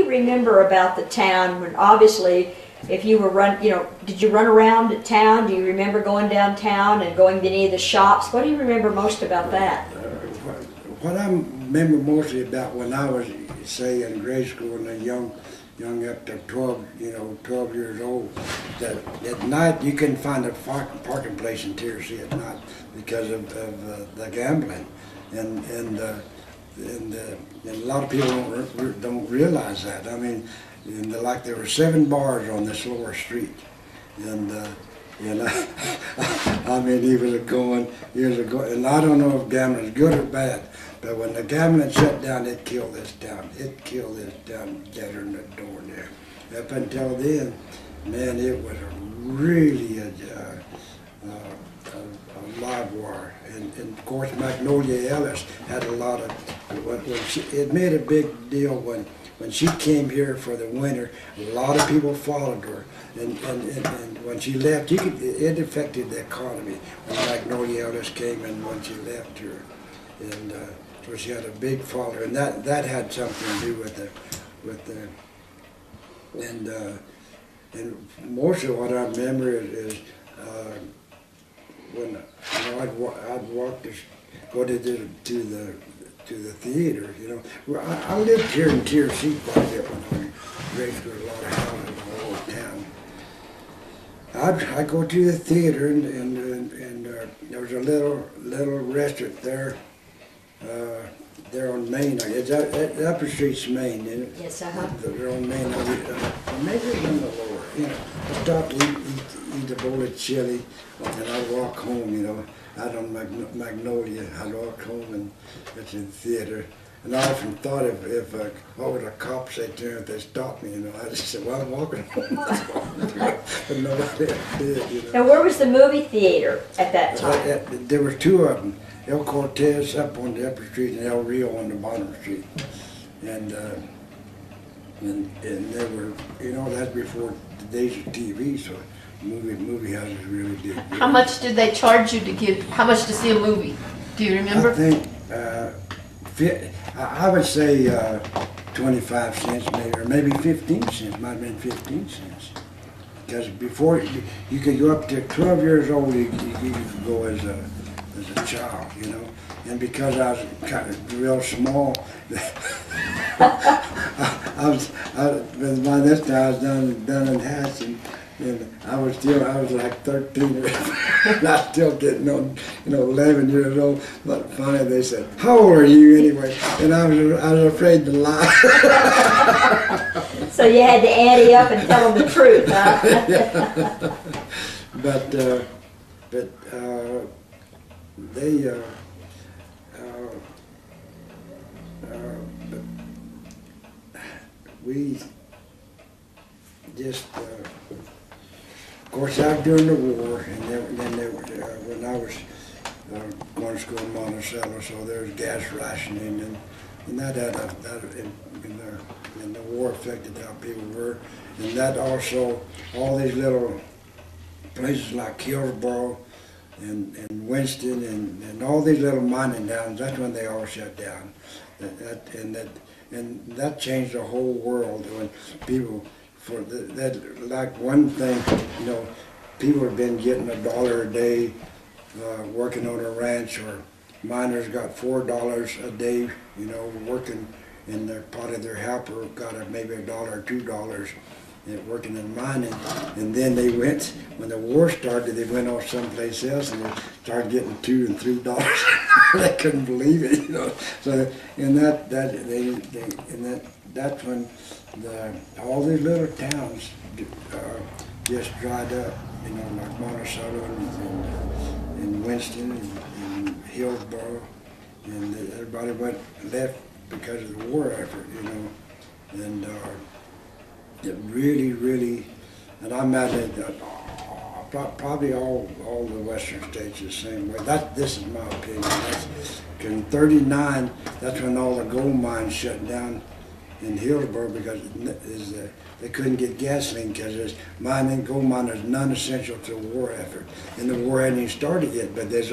you remember about the town when obviously if you were did you run around town? Do you remember going downtown and going to any of the shops? What do you remember most about that? What I remember mostly about when I was, say, in grade school and a young up to 12, 12 years old, that at night you couldn't find a parking place in Tennessee at night because of the gambling, and a lot of people don't realize that. I mean, like there were 7 bars on this lower street, and I mean, he was going, and I don't know if gambling is good or bad, but when the gambling shut down, it killed this town. It killed this town, gathering the door there. Up until then, man, it was really a live wire. And of course, Magnolia Ellis had a lot of, it made a big deal when she came here for the winter. A lot of people followed her, and when she left, it affected the economy when Magnolia Ellis came and when she left here, and so she had a big follower, and that had something to do with the and most of what I remember is when I'd walk go to the theater, I lived here in Tennessee quite a bit when I was raised with a lot of houses all over town. I'd go to the theater and there was a little restaurant there. They're on Main. It's Upper Street's Main, isn't it? Yes, They're on Main. Maybe it's on the lower. I stopped to eat a bowl of chili, and I'd walk home. Out on Magnolia. I'd walk home and get to the theater. And I often thought if what would a cop say to me if they stopped me? I just said, "Well, I'm walking home." But nobody did. Now, where was the movie theater at that time? There were 2 of them. El Cortez up on the upper street and El Rio on the bottom street, and they were, that's before the days of TV, so movie houses really did. How much did they charge you how much to see a movie? Do you remember? I think I would say 25 cents maybe, or maybe 15 cents. Might have been 15 cents. Because before you could go up to 12 years old, you could go as a child, and because I was kind of real small, by this time I was done in Hatch, and I was like 13, and I was still getting on, 11 years old. But finally they said, "How old are you anyway?" And I was afraid to lie. So you had to ante up and tell them the truth, huh? Yeah. But they we just of course out during the war, and then they were when I was going to school in Monticello, so there was gas rationing, and that had and the war affected how people were, and that also all these little places like Hillsboro and Winston and all these little mining towns, that's when they all shut down. And that changed the whole world when people, like one thing, people have been getting $1 a day working on a ranch, or miners got $4 a day, working, and their part of their helper got maybe $1 or $2. Working in mining, and then they went, when the war started, they went off someplace else and they started getting $2 and $3. They couldn't believe it, So, and that's when all these little towns just dried up, like Monticello and Winston and Hillsboro, and everybody left because of the war effort, and. It really, and I imagine probably all the western states the same way. This is my opinion. In '39, that's when all the gold mines shut down in Hillsboro because they couldn't get gasoline because gold mining is non-essential to the war effort, and the war hadn't even started yet. But they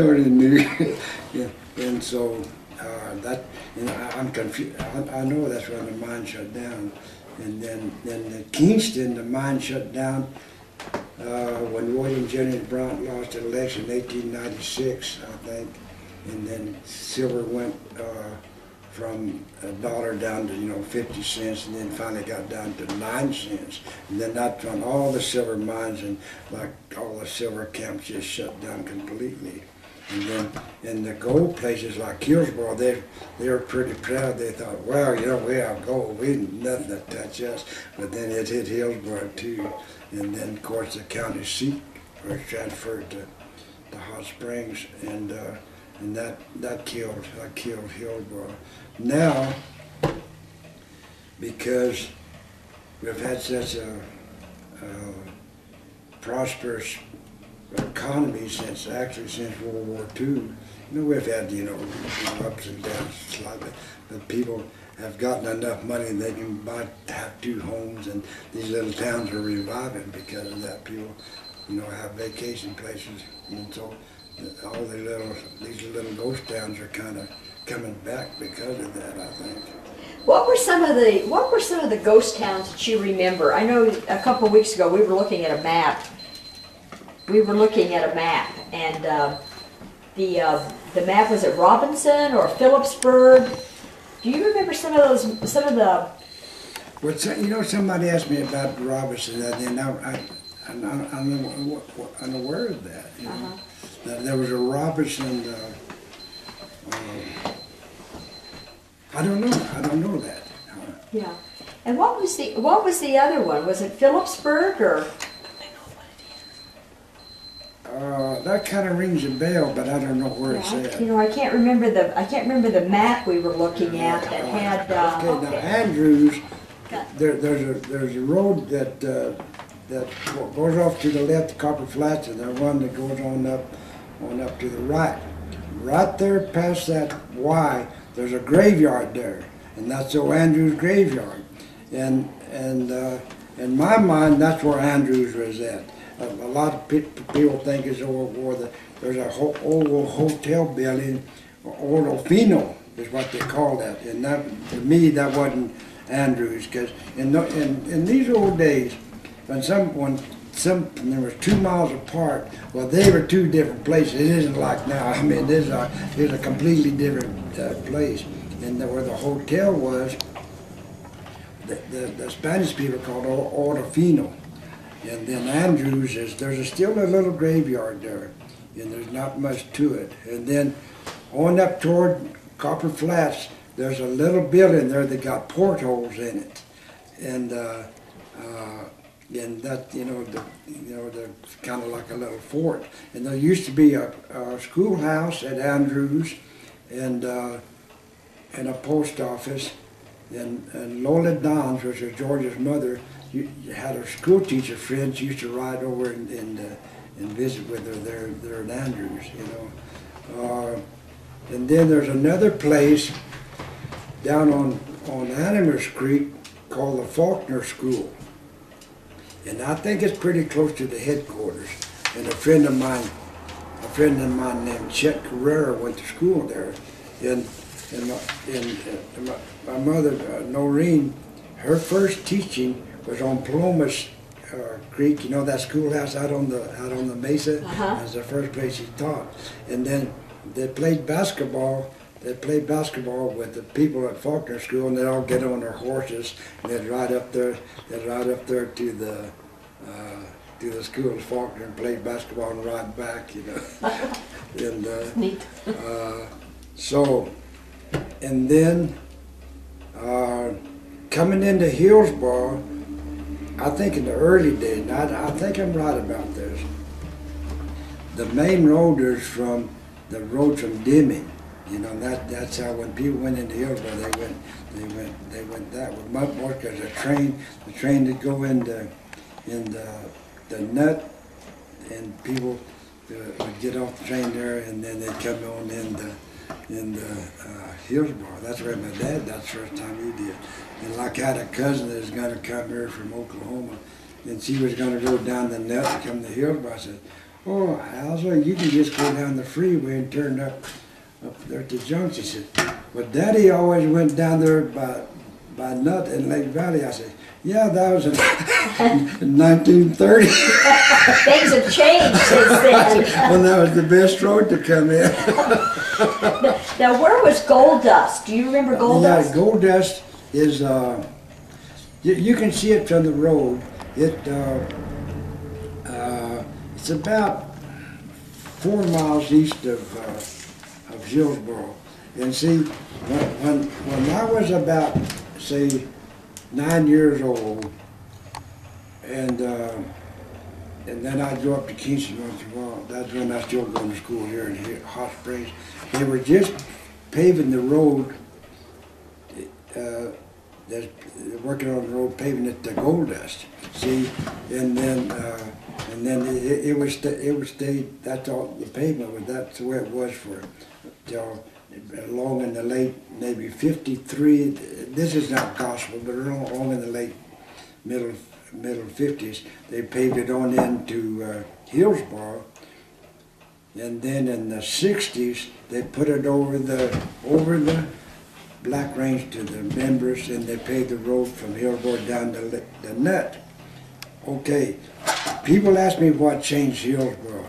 already knew, and so. that, you know, I'm confused. I know that's when the mine shut down. And then the Kingston, the mine shut down when William Jennings Bryan lost the election in 1896, I think. And then silver went from $1 down to, you know, 50 cents, and then finally got down to 9 cents. And then that's when all the silver mines and like all the silver camps just shut down completely. And then in the gold places like Hillsboro, they were pretty proud. They thought, well, you know, we have gold, we nothing to touch us. But then it hit Hillsboro too. And then of course the county seat was transferred to Hot Springs, and that killed Hillsboro. Now, because we've had such a prosperous economy since World War II, you know, we've had, you know, ups and downs slightly, but people have gotten enough money they can have 2 homes, and these little towns are reviving because of that. People, you know, have vacation places, and so all these little ghost towns are kind of coming back because of that, I think. What were some of the ghost towns that you remember? I know a couple of weeks ago we were looking at a map. And the map was at Robinson or Phillipsburg. Do you remember some of the? Well, you know, somebody asked me about Robinson, and I'm aware of that. You know? There was a Robinson. I don't know that. Yeah. And what was the other one? Was it Phillipsburg or? That kind of rings a bell, but I don't know where it's at. You know, I can't remember the map we were looking at that had. Okay, now Andrews, there's a road that goes off to the left, Copper Flats, and there's one that goes on up to the right. Right there past that Y, there's a graveyard there, and that's old Andrews graveyard. And in my mind, that's where Andrews was at. A lot of people think it's over there's a old hotel building, Old Ofino is what they call that. And that, to me, that wasn't Andrews, because in these old days, when there was 2 miles apart, well, they were 2 different places. It isn't like now. I mean, there's a completely different place. And where the hotel was, the Spanish people called Old Ofino. And then Andrews there's still a little graveyard there, and there's not much to it. And then on up toward Copper Flats, there's a little building there that got portholes in it, and that they're kind of like a little fort. And there used to be a schoolhouse at Andrews, and a post office, and Lola Dons, which was George's mother. You had her school teacher friends used to ride over and visit with her there at Andrews, you know. And then there's another place down on Animers Creek called the Faulkner School. And I think it's pretty close to the headquarters. And a friend of mine named Chet Carrera went to school there. And my mother, Noreen, her first teaching was on Palomas Creek. You know that schoolhouse out on the mesa. That's the first place she taught. And then they played basketball. They played basketball with the people at Faulkner School, and they'd all get on their horses and they'd ride up there. They'd ride up there to the school at Faulkner and play basketball and ride back. You know. And neat. And then coming into Hillsboro, I think in the early days, I think I'm right about this. The main road is from the road from Deming, you know. That's how when people went into Hillsboro, they went that way. Much more because the train that go in the Nut, and people would get off the train there, and then they'd come on in Hillsboro. That's where my dad, that's the first time he did. And like I had a cousin that was going to come here from Oklahoma, and she was going to go down the Nut and come to Hillsboro. I said, oh, Alza, you can just go down the freeway and turn up up there at the junction. He said, well, Daddy always went down there by Nut in Lake Valley. I said, yeah, that was in 1930. Things have changed since then. When that was the best road to come in. Now, where was Gold Dust? Do you remember Gold Dust? Yeah, Gold Dust is, you can see it from the road. It's about 4 miles east of Hillsboro. And see, when I was about, say, 9 years old, and then I'd go up to Kingston once in a while. That's when I was still going to school here in Hot Springs. They were just paving the road. They're working on the road, paving it to Gold Dust. See, and then it would stay. That's all the pavement was. That's the way it was for till along in the late maybe 53. This is not gospel, but along in the late middle 50s, they paved it on into Hillsboro, and then in the 60s they put it over the Black Range to the members, and they paved the road from Hillsboro down to the Nut. Okay, people ask me what changed Hillsboro.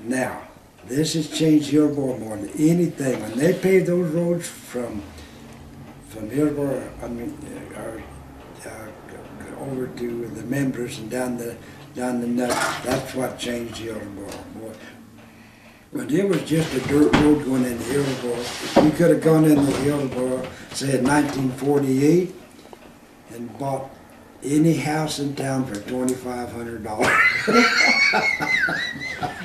Now, this has changed Hillsboro more than anything. When they paved those roads from Hillsboro, over to the members and down the Nut, that's what changed Hillsboro more. But it was just a dirt road going into Hillsboro. You could have gone into Hillsboro, say in 1948, and bought any house in town for $2,500.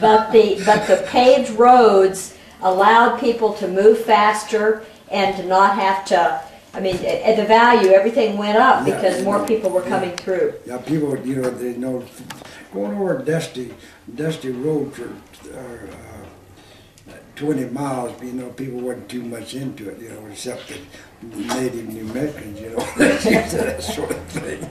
But the paved roads allowed people to move faster and to not have to. I mean, at the value, everything went up because more people were coming through. Yeah, people, they know going over a dusty road for 20 miles, people wasn't too much into it, except the native New Mexicans, that sort of thing.